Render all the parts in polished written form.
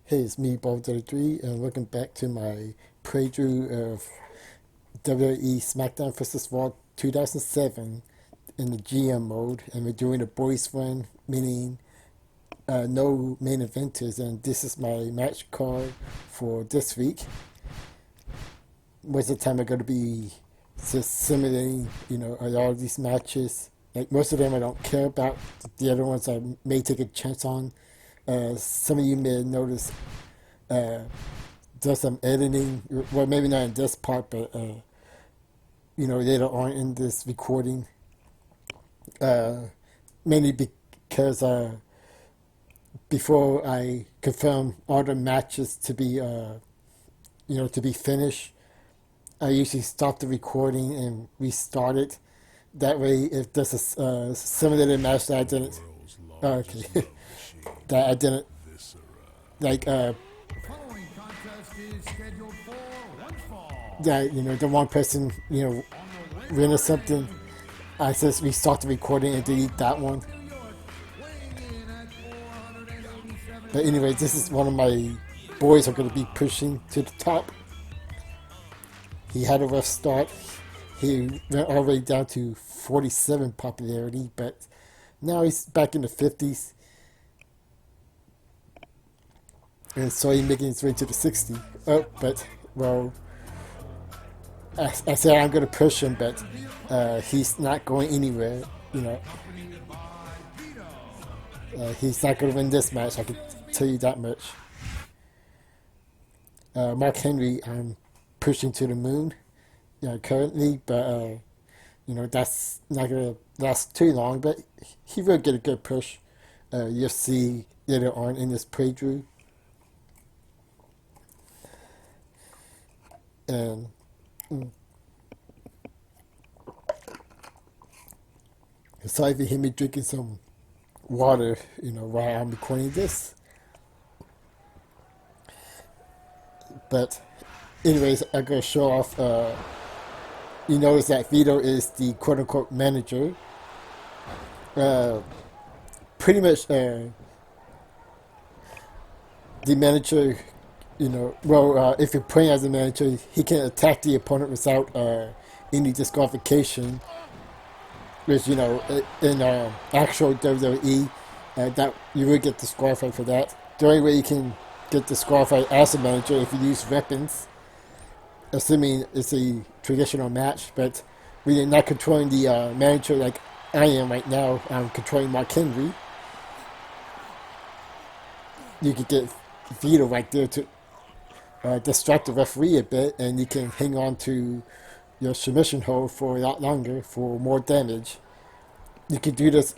Hey, it's me, Bobbert, and welcome back to my playthrough of WWE Smackdown vs. Raw 2007 in the GM mode, and we're doing a boys run, meaning no main eventers, and this is my match card for this week. Most of the time I'm going to be just simulating, a lot of these matches. Like most of them I don't care about, the other ones I may take a chance on. Some of you may have noticed uh, does some editing. Well, maybe not in this part, but later on in this recording. Uh, Mainly because before I confirm all the matches to be to be finished, I usually stop the recording and restart it. That way, if there's a similar match that I didn't, okay, that I didn't like Following contest is scheduled for one fall. that the one person win or something, I just restart the recording and delete that one. New York, weighing in at 487 But anyway, this is one of my boys are going to be pushing to the top. He had a rough start. He went all the way down to 47 popularity, but now he's back in the 50s. And so he's making his way to the 60. Oh, but, well, I said I'm going to push him, but he's not going anywhere. accompanied by Vito. He's not going to win this match, I can tell you that much. Mark Henry, I'm pushing to the moon currently, but that's not going to last too long, but he will get a good push. You'll see later on in this playthrough. And sorry if you hear me drinking some water, while I'm recording this. But anyways, I'm gonna show off. You notice that Vito is the quote unquote manager. Pretty much, the manager. If you're playing as a manager, he can attack the opponent without any disqualification. Which in actual WWE, that you would get disqualified for that. The only way you can get disqualified as a manager if you use weapons, assuming it's a traditional match. But when you're not controlling the manager like I am right now, I'm controlling Mark Henry. You could get Vito right there to distract the referee a bit, and you can hang on to your submission hold for a lot longer for more damage. You can do this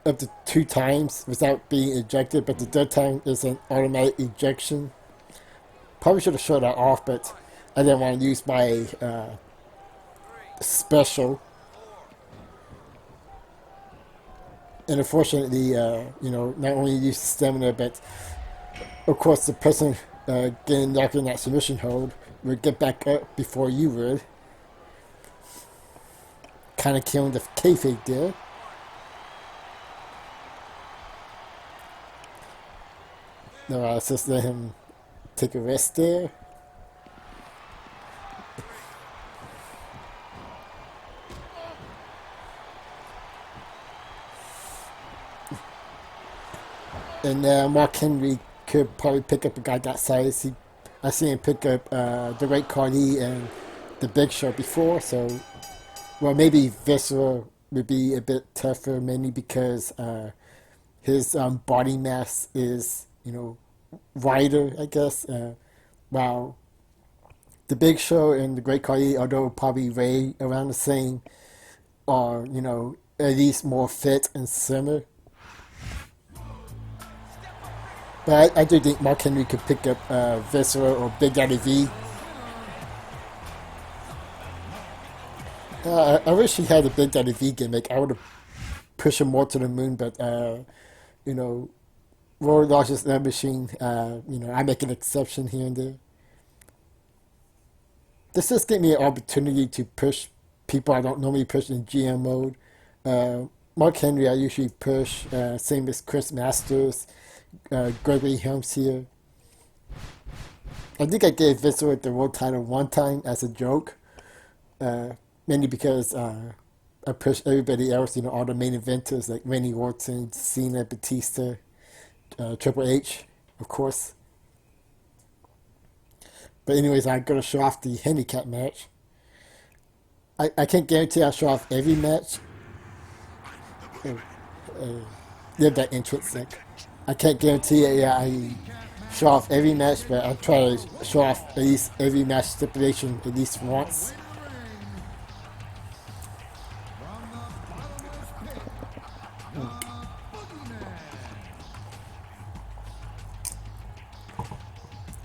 up to 2 times without being ejected, but the third time is an automatic ejection. Probably should have showed that off, but I didn't want to use my special. And unfortunately, not only use stamina, but of course the person getting knocked in that submission hold would get back up before you would. Kind of killing the kayfabe there. No, I was just let him take a rest there. And Mark Henry could probably pick up a guy that size. I seen him pick up the Great Khali and the Big Show before, so maybe Viscera would be a bit tougher, mainly because his body mass is wider, I guess. While the Big Show and the Great Khali, although probably weigh around the same, are at least more fit and slimmer. But I do think Mark Henry could pick up Viscera or Big Daddy V. I wish he had a Big Daddy V gimmick. I would have pushed him more to the moon, but Roy Rogers Love Machine, I make an exception here and there. This just gave me an opportunity to push people I don't normally push in GM mode. Mark Henry I usually push, same as Chris Masters, Gregory Helms here. I think I gave Viscera the world title one time as a joke, uh, mainly because I pushed everybody else, all the main eventers like Randy Orton, Cena, Batista, Triple H, of course. But anyways, I'm gonna show off the handicap match. I can't guarantee I'll show off every match. Uh, Live that entrance like I can't guarantee I show off every match, but I'll try to show off at least every match stipulation at least once.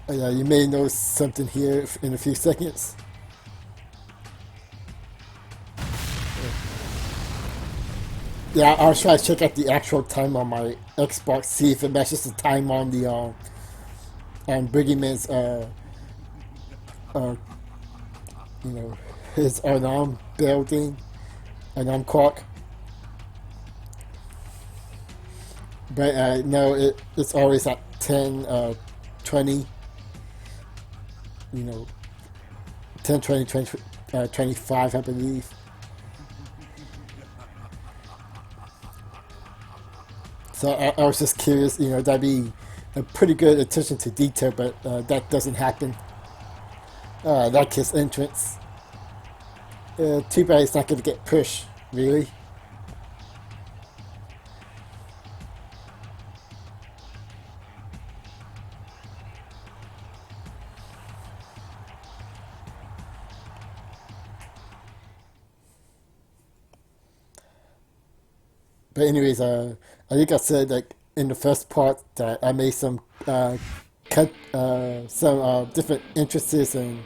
Yeah, you may notice something here in a few seconds. Yeah, I'll try to check out the actual time on my Xbox, see if it matches the time on the on Boogeyman's uh you know his alarm building, alarm clock. But no, it's always at 10, 20, you know, 10, 20, 20 25, I believe. So I was just curious, that'd be a pretty good attention to detail, but that doesn't happen. Like his entrance. Too bad it's not going to get pushed, really. But anyways, I think I said like in the first part that I made some cut some different entrances and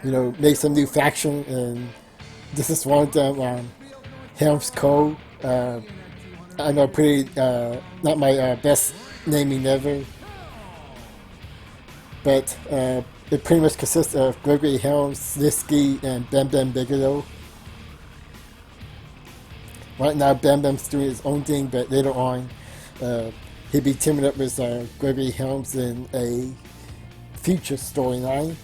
made some new faction, and this is one of them. Helm's Code. I know pretty not my best naming ever, but it pretty much consists of Gregory Helms, Snitsky, and Bam Bam Bigelow. Right now, Bam Bam's doing his own thing, but later on, he'll be teaming up with Gregory Helms in a future storyline.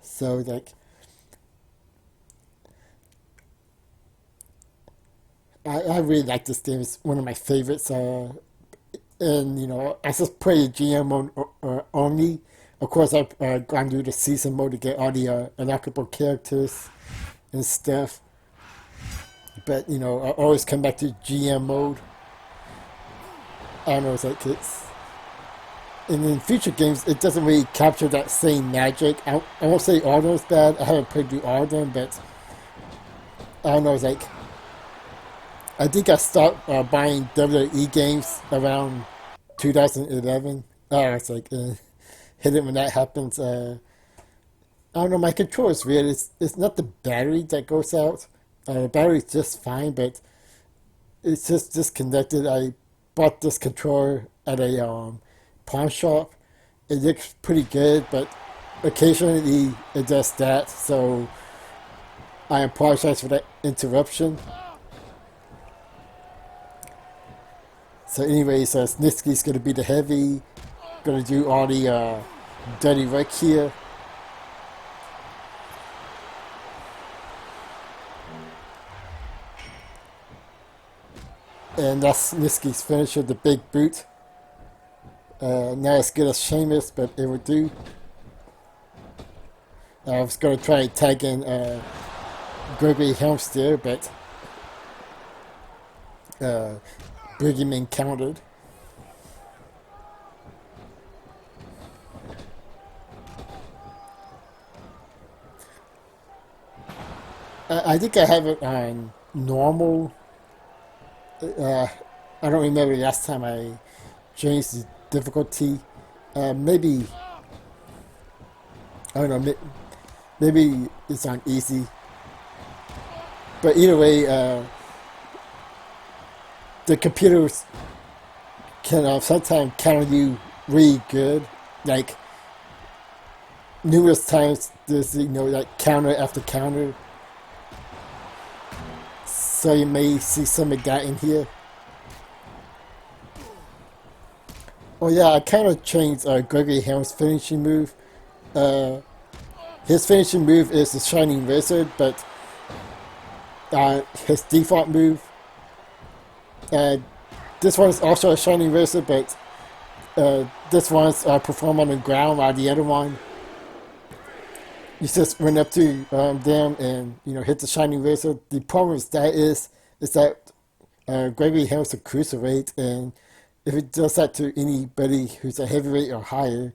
So, like, I really like this game. It's one of my favorites. And I just play GM mode only. Of course, I've gone through the season mode to get all the unlockable characters and stuff. But I always come back to GM mode. I don't know, and in future games, it doesn't really capture that same magic. I won't say all of them is bad. I haven't played through all of them, but I don't know. I think I stopped buying WWE games around 2011. Hit it when that happens. I don't know, my controller is weird. It's not the battery that goes out. The battery's just fine, but it's just disconnected. I bought this controller at a pawn shop. It looks pretty good, but occasionally it does that. So I apologize for that interruption. So anyways, Snitsky's going to be the heavy, going to do all the dirty work here. And that's Snitsky's finisher, the big boot. Not as good as Sheamus, but it would do. I was going to try and tag in Gregory Helms there, but Boogeyman countered. I think I have it on normal. I don't remember the last time I changed the difficulty. Maybe, I don't know, maybe it's on easy. But either way, the computers can sometimes counter you really good. Like, numerous times there's like counter after counter, so you may see some of that in here. Oh yeah, I kind of changed Gregory Helm's finishing move. Uh, his finishing move is the Shining Wizard, but his default move. Uh, this one is also a Shining Wizard, but this one's performed on the ground, while the other one you just run up to them and hit the Shining Wizard. The problem with that is that Gregory Helm's a cruiserweight, and if it does that to anybody who's a heavyweight or higher,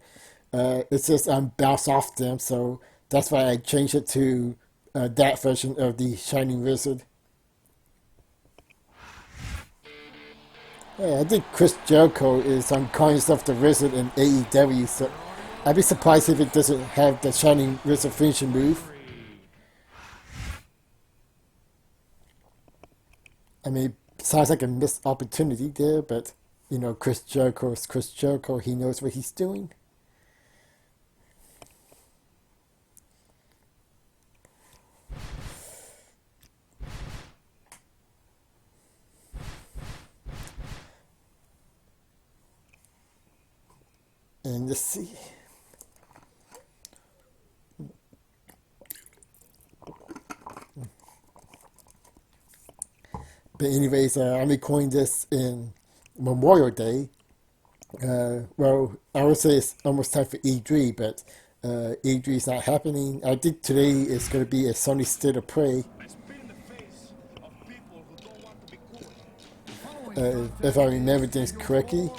it's just bounce off them. So that's why I changed it to that version of the Shining Wizard. Yeah, I think Chris Jericho is calling himself the Wizard in AEW, so I'd be surprised if it doesn't have the Shining Wizard finishing move. I mean, sounds like a missed opportunity there, but Chris Jericho is Chris Jericho. He knows what he's doing. And let's see. But anyways, I'm recording this in Memorial Day. Well, I would say it's almost time for E3, but E3 is not happening. I think today is going to be a Sony State of Play. If I remember things correctly.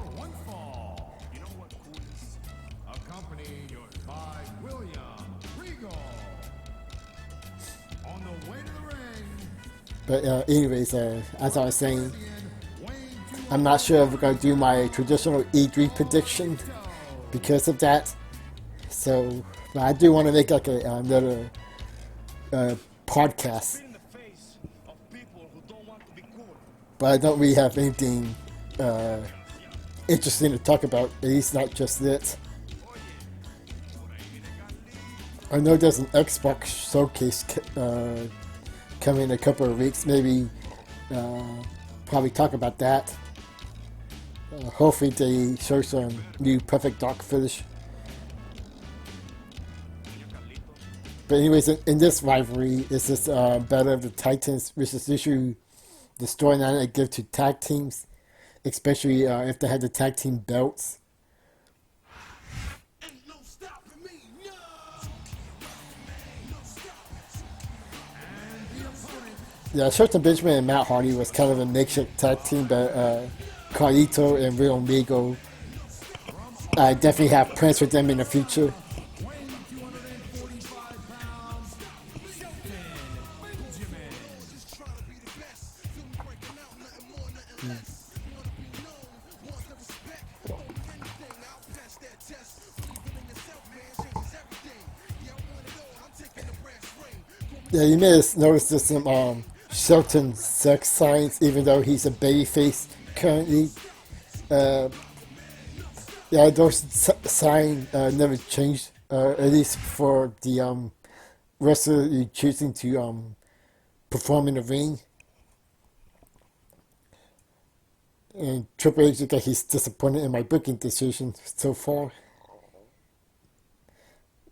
But anyways, as I was saying, I'm not sure if we're going to do my traditional E3 prediction because of that. So, but I do want to make like another podcast. But I don't really have anything interesting to talk about, at least not just it. I know there's an Xbox showcase coming in a couple of weeks. Maybe probably talk about that. Hopefully they show some new Perfect Dark footage. But anyways, in this rivalry, it's this Battle of the Titans, which is usually the storyline I give to tag teams, especially if they have the tag team belts. Yeah, Shelton Benjamin and Matt Hardy was kind of a makeshift tag team, but Carlito and Real Amigo, I definitely have plans for them in the future. Yeah, you may have noticed there's some Shelton sex signs, even though he's a babyface currently. Yeah, those signs never changed, at least for the wrestler you're choosing to perform in the ring. And Triple H looks like he's disappointed in my booking decision so far.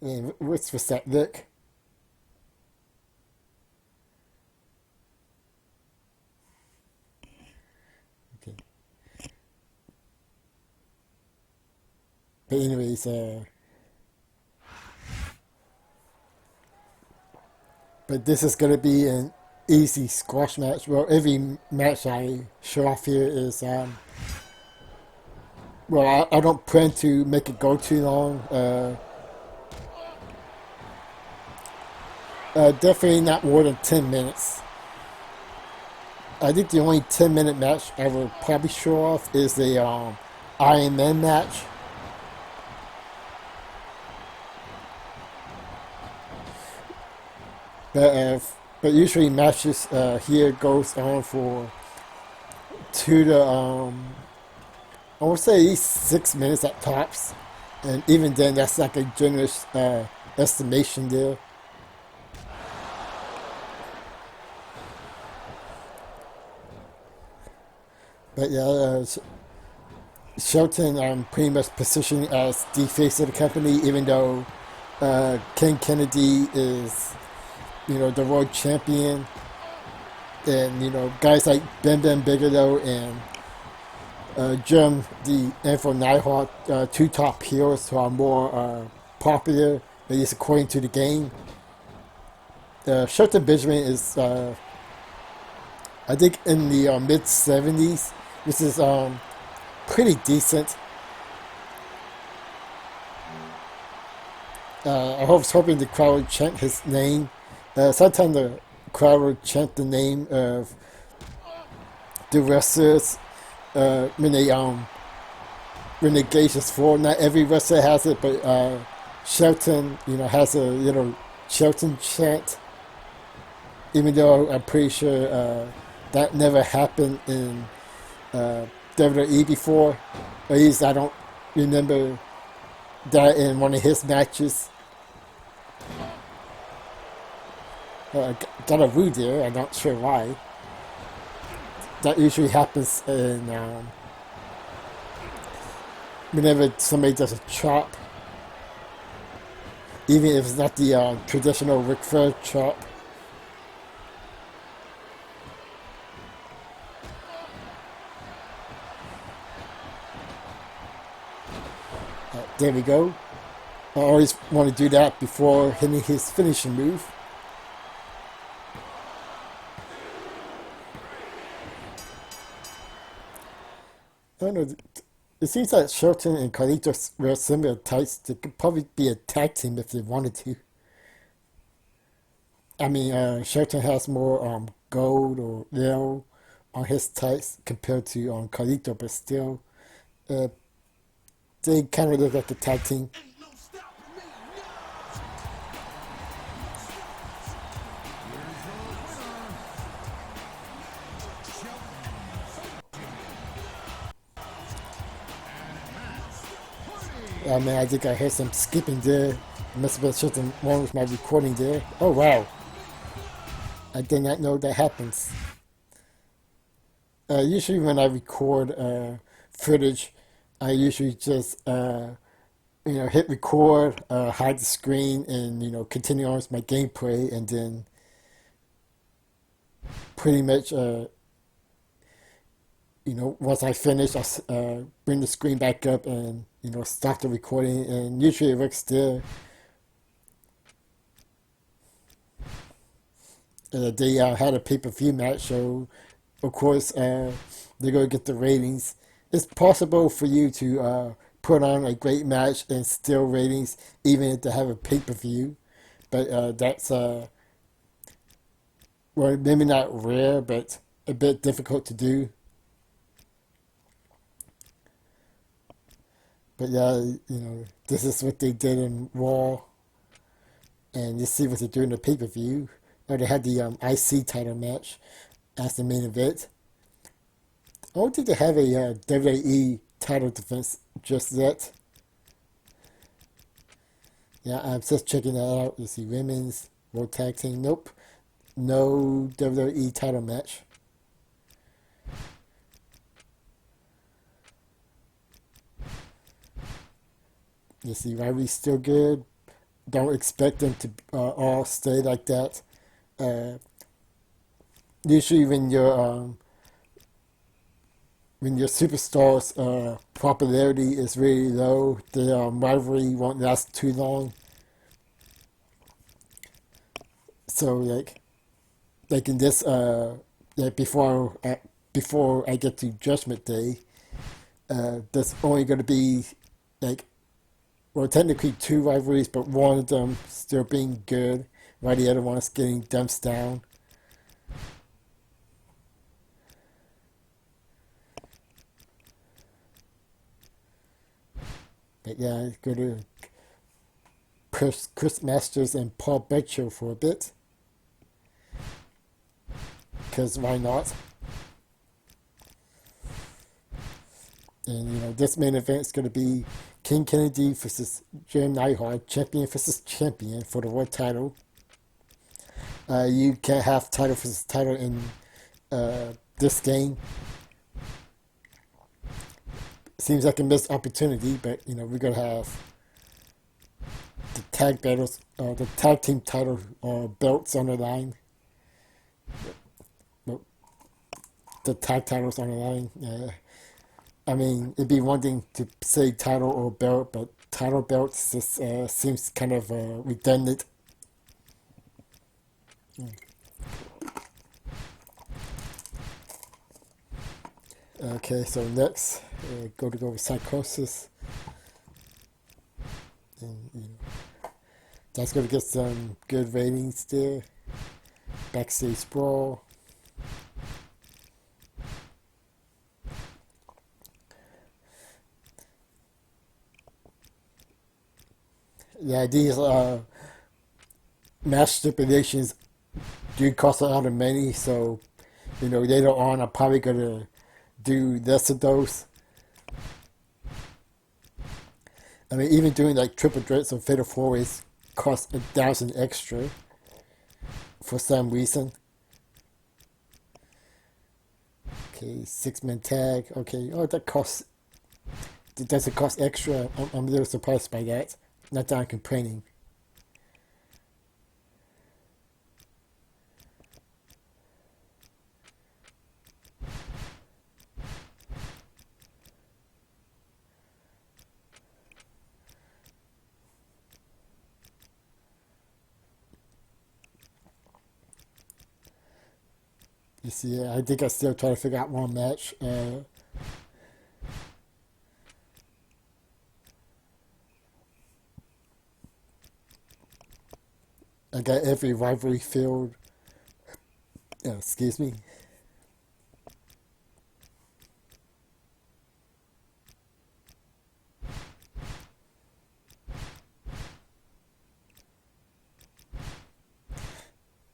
And what's that look? But anyways, but this is gonna be an easy squash match. Well, every match I show off here is well, I don't plan to make it go too long. Definitely not more than 10 minutes. I think the only 10-minute match I will probably show off is the Iron Man match. But usually matches here goes on for 2 to I would say at least 6 minutes at tops, and even then that's like a generous estimation there. But yeah, Shelton pretty much positioned as the face of the company, even though Ken Kennedy is, the world champion, and guys like Ben Ben Bigelow and Jim the Info Nighthawk, two top heroes who are more popular, at least according to the game. Shelton Benjamin is, I think, in the mid 70s, which is pretty decent. I was hoping the crowd would chant his name. Sometimes the crowd would chant the name of the wrestlers when they gauge is full. Not every wrestler has it, but Shelton, has a little Shelton chant. Even though I'm pretty sure that never happened in WWE before. At least I don't remember that in one of his matches. Got a woo there. I'm not sure why. That usually happens in whenever somebody does a chop, even if it's not the traditional Ric Flair chop. There we go. I always want to do that before hitting his finishing move. I don't know. It seems like Shelton and Carlito wear similar tights. They could probably be a tag team if they wanted to. I mean, Shelton has more gold or yellow on his tights compared to Carlito, but still, uh, they kind of look like a tag team. Man, I think I heard some skipping there. It must have been something wrong with my recording there. Oh, wow. I did not know that happens. Usually when I record footage, I usually just, hit record, hide the screen, and, continue on with my gameplay, and then pretty much, once I finish, I'll bring the screen back up and, stop the recording, and usually it works there. They had a pay-per-view match, so of course they're going to get the ratings. It's possible for you to put on a great match and still ratings, even if they have a pay-per-view, but that's, well, maybe not rare, but a bit difficult to do. But yeah, this is what they did in Raw, and you see what they do in the pay-per-view. Or they had the IC title match as the main event. I don't think they have a WWE title defense just yet. Yeah, I'm just checking that out. You see women's World Tag Team. Nope. No WWE title match. You see, rivalry's still good. Don't expect them to all stay like that. Uh, Usually, when your superstar's popularity is really low, the rivalry won't last too long. So, like in this, like before I get to Judgment Day, there's only going to be like, well, technically two rivalries, but one of them still being good, while the other one's getting dumped down. But yeah, go to Chris Masters and Paul Betcher for a bit, because why not? And this main event is going to be King Kennedy versus Jim Neidhart, champion versus champion for the world title. You can't have title versus title in this game. Seems like a missed opportunity, but we're gonna have the tag battles, the tag team title belts on the line. Well, the tag titles on the line. I mean, it'd be one thing to say title or belt, but title belts just seems kind of redundant. Okay, so next, go with Psychosis. And, that's going to get some good ratings there. Backstage Brawl. Yeah, these match stipulations do cost a lot of money, so later on I'm probably gonna do less of those. I mean, even doing like triple threats or fatal four ways cost 1,000 extra for some reason. Okay, 6-man tag. Okay, oh that costs. Does it cost extra? I'm a little surprised by that. Not that I'm complaining. You see, I think I still try to figure out one match. I got every rivalry field. Excuse me.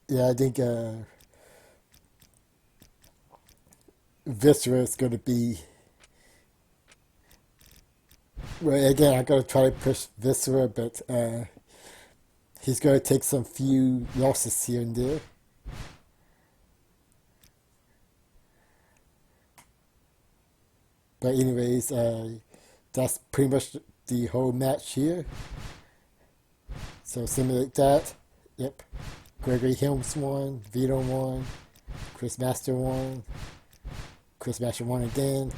Yeah, I think Viscera is going to be. Well, again, I got to try to push Viscera, but he's going to take some few losses here and there. But anyways, that's pretty much the whole match here. So simulate that. Yep. Gregory Helms won. Vito won. Chris Master won. Chris Master won again.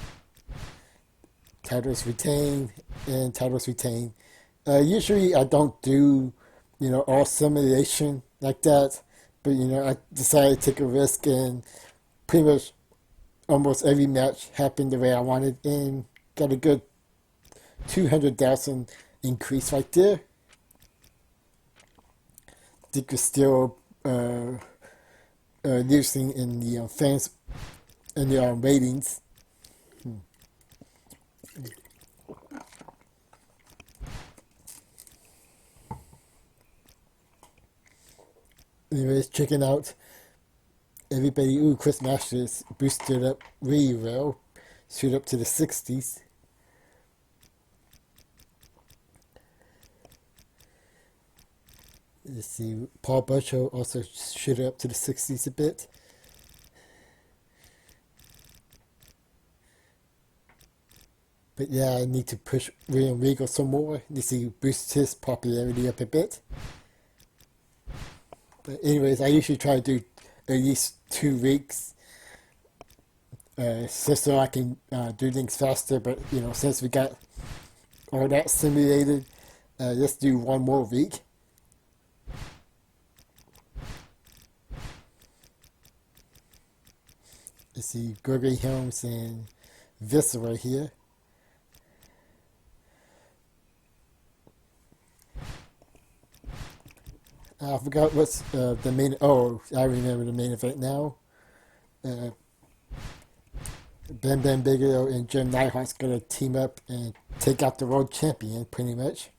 Titles retained. And titles retained. Usually I don't do, all simulation like that. But, I decided to take a risk and pretty much almost every match happened the way I wanted and got a good 200,000 increase right there. I think we're still losing in the fans and the ratings. Anyways, checking out everybody. Ooh, Chris Masters boosted up really well. Shoot up to the 60s. Let's see, Paul Burchill also shoot up to the 60s a bit. But yeah, I need to push William Regal some more. Need to boost his popularity up a bit. But anyways, I usually try to do at least 2 weeks, just so I can do things faster. But since we got all that simulated, let's do one more week. Let's see, Gregory Helms and Viscera here. I forgot what's the main. Oh, I remember the main event now. Uh, Bam Bam Bigelow and Jim Neidhart's gonna team up and take out the world champion, pretty much.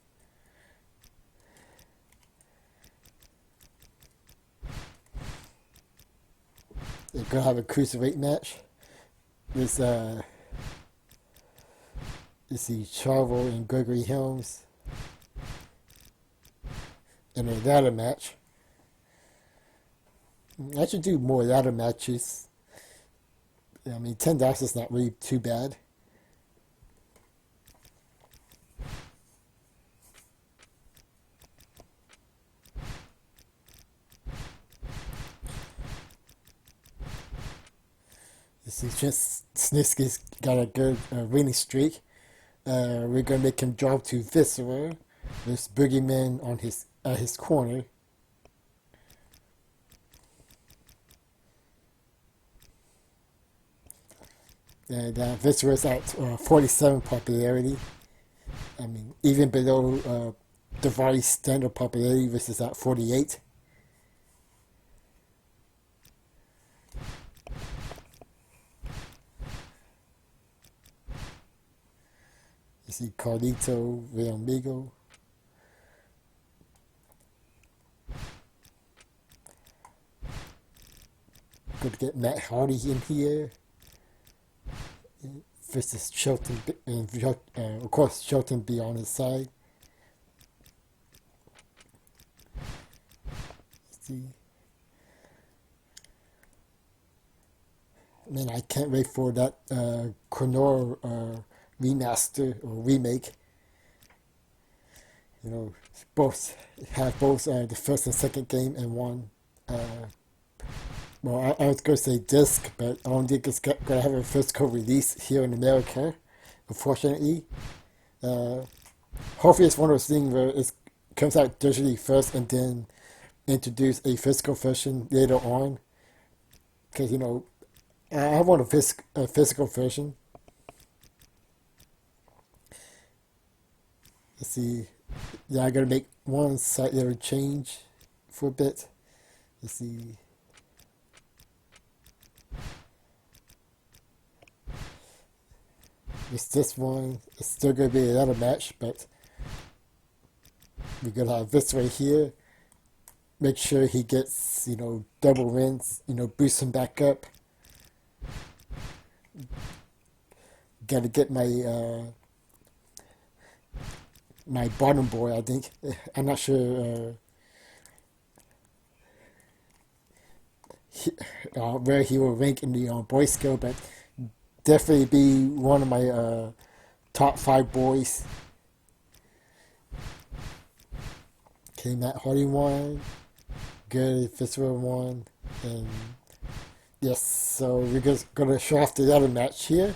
They're gonna have a cruiserweight match with You see Chavo and Gregory Helms in a ladder match. I should do more ladder matches. I mean, $10 is not really too bad. You see, Snitsky's got a good winning streak. We're gonna make him drop to Viscera. There's Boogeyman on his corner. And Viscera's at 47 popularity. I mean, even below Daivari standard popularity, this is at 48. You see Carlito, Rey Amigo. Good to get Matt Hardy in here. Versus Shelton, and of course Shelton be on his side. See, man, I can't wait for that Chronor remaster or remake. You know, both have both the first and second game in one. Well, I was going to say disc, but I don't think it's going to have a physical release here in America, unfortunately. Hopefully it's one of those things where it comes out digitally first and then introduce a physical version later on. Because, you know, I want a physical version. Let's see. Yeah, I got to make one slight little change for a bit. Let's see. It's this one. It's still going to be another match, but we're going to have this right here. Make sure he gets, you know, double wins, you know, boost him back up. Got to get my my bottom boy, I think. I'm not sure where he will rank in the boy skill, but definitely be one of my top 5 boys. Okay, Matt Hardy won. Good, Fitzgerald won. And yes, so we're just going to show off the other match here.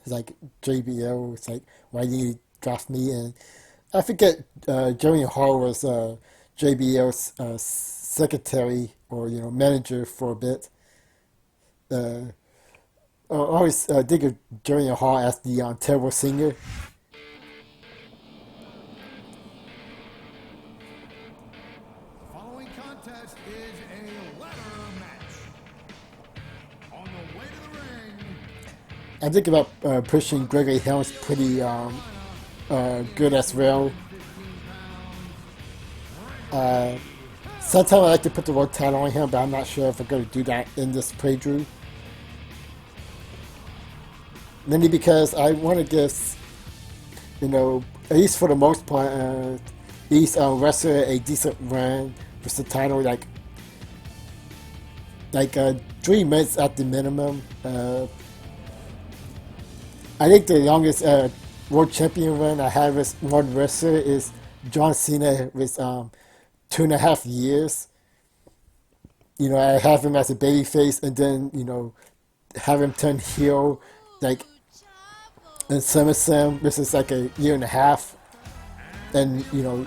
It's like JBL, it's like, why did you draft me? And I forget, Jeremy Hall was JBL's secretary or, you know, manager for a bit. I always think of Jeremy Hall as the terrible singer. The following contest is a ladder match. On the way to the ring, I think about pushing Gregory Helms pretty good as well. Sometimes I like to put the world title on him, but I'm not sure if I'm going to do that in this playthrough. Mainly because I want to give, you know, at least for the most part, each wrestler a decent run with the title, like 3 minutes at the minimum. I think the longest world champion run I have as one wrestler is John Cena with 2.5 years. You know, I have him as a babyface, and then, you know, have him turn heel, like in SummerSlam. This is like a year and a half, and, you know,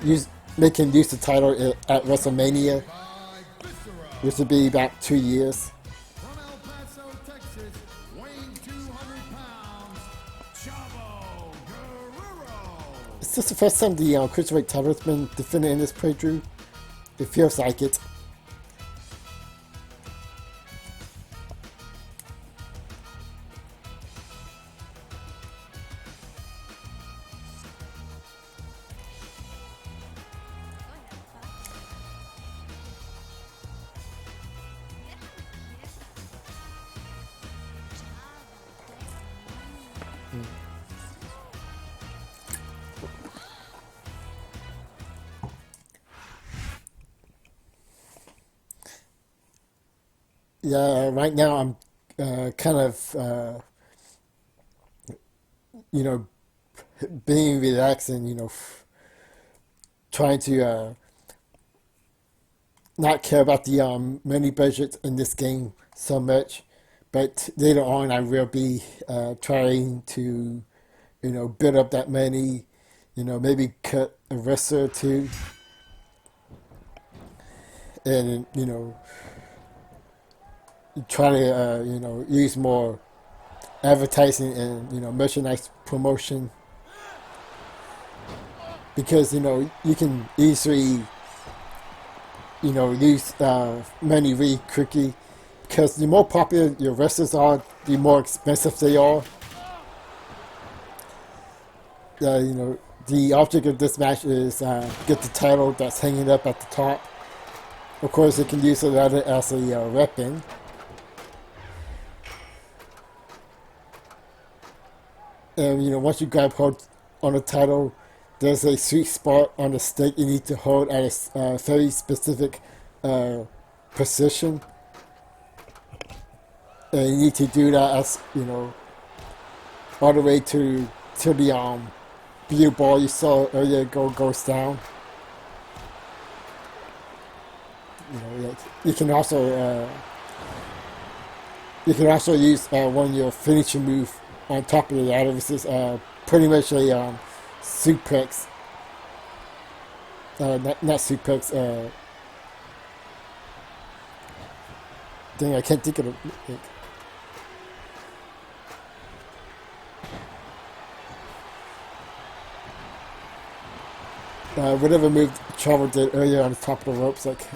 make him use the title at WrestleMania, which would be about 2 years. from El Paso, Texas, weighing 200 pounds, Chavo Guerrero. Is this the first time the Cruiserweight title has been defended in this playthrough? It feels like it. Yeah, right now I'm kind of you know being relaxed and trying to not care about the money budget in this game so much. But later on, I will be trying to build up that money. Maybe cut a wrestler or two, and try to use more advertising and merchandise promotion, because you can easily lose money really quickly, because the more popular your wrestlers are, the more expensive they are. The object of this match is get the title that's hanging up at the top. Of course, they can use it as a weapon. And once you grab hold on the title, there's a sweet spot on the stick you need to hold at a very specific position, and you need to do that as all the way to the blue ball you saw earlier goes down. Like, you can also use one of your finishing move on top of the ladder. This is pretty much a suplex. Not suplex. Dang, I can't think of it. Whatever move Trevor did earlier on the top of the ropes, like.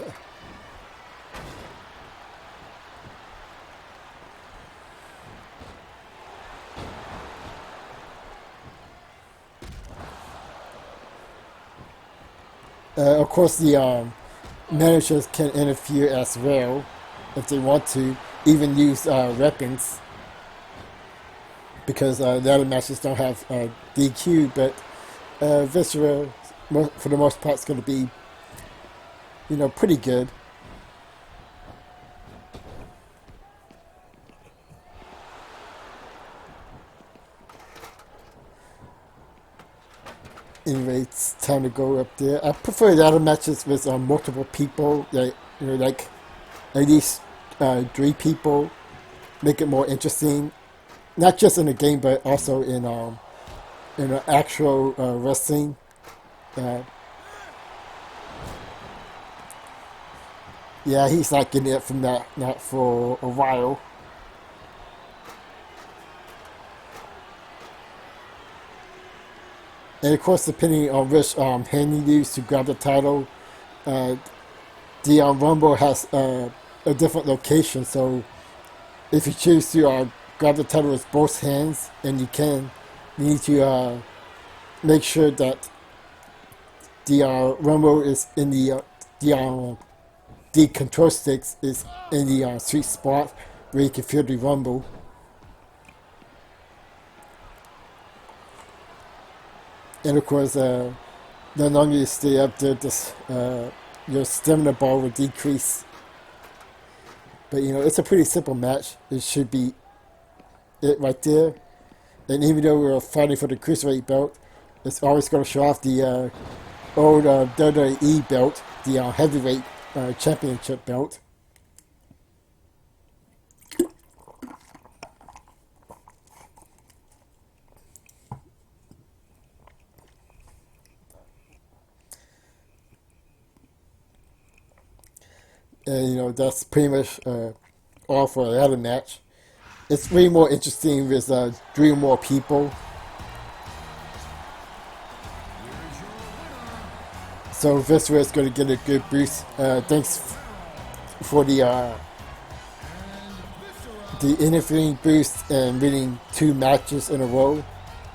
Of course, the managers can interfere as well if they want to, even use weapons, because the other matches don't have DQ, but Viscera, for the most part, is going to be, pretty good. Anyway, it's time to go up there. I prefer the other matches with multiple people, like at least 3 people, make it more interesting. Not just in the game, but also in actual wrestling. Yeah, he's not getting it from that not for a while. And of course, depending on which hand you use to grab the title, uh, the Rumble has a different location. So if you choose to grab the title with both hands, and you need to make sure that the Rumble is in the control sticks is in the sweet spot where you can feel the Rumble. And of course, the longer you stay up there, your stamina bar will decrease. But it's a pretty simple match. It should be it right there. And even though we're fighting for the cruiserweight belt, it's always going to show off the old WWE belt, the heavyweight championship belt. And that's pretty much all for the other match. It's way more interesting with 3 more people. So Viscera is going to get a good boost. Thanks for the interfering boost and winning 2 matches in a row.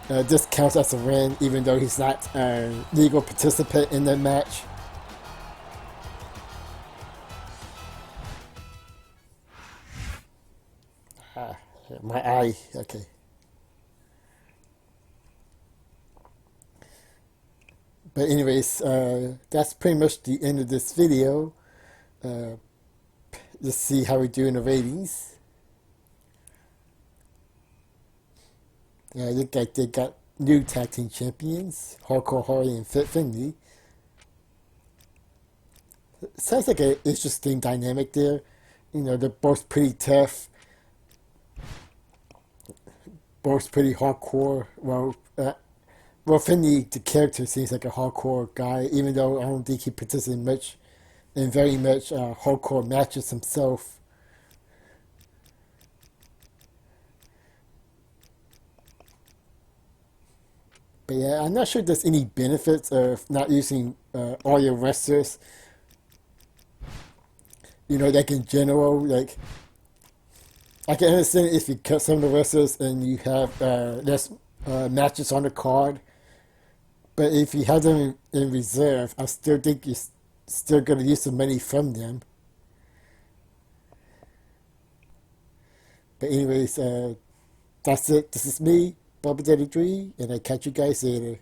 This counts as a win, even though he's not a legal participant in the match. My eye, okay. But anyways, that's pretty much the end of this video. Uh, let's see how we do in the ratings. Look like they got new tag team champions, Hardcore Hardy and Fit Finley. Sounds like an interesting dynamic there. You know, they're both pretty tough, both pretty hardcore. Well, Finley, the character, seems like a hardcore guy, even though I don't think he participates in very much hardcore matches himself. But yeah, I'm not sure there's any benefits of not using all your wrestlers. You know, like in general, like I can understand if you cut some of the wrestlers and you have less matches on the card. But if you have them in reserve, I still think you're still going to use some money from them. But anyways, that's it. This is me, Bobbert, and I catch you guys later.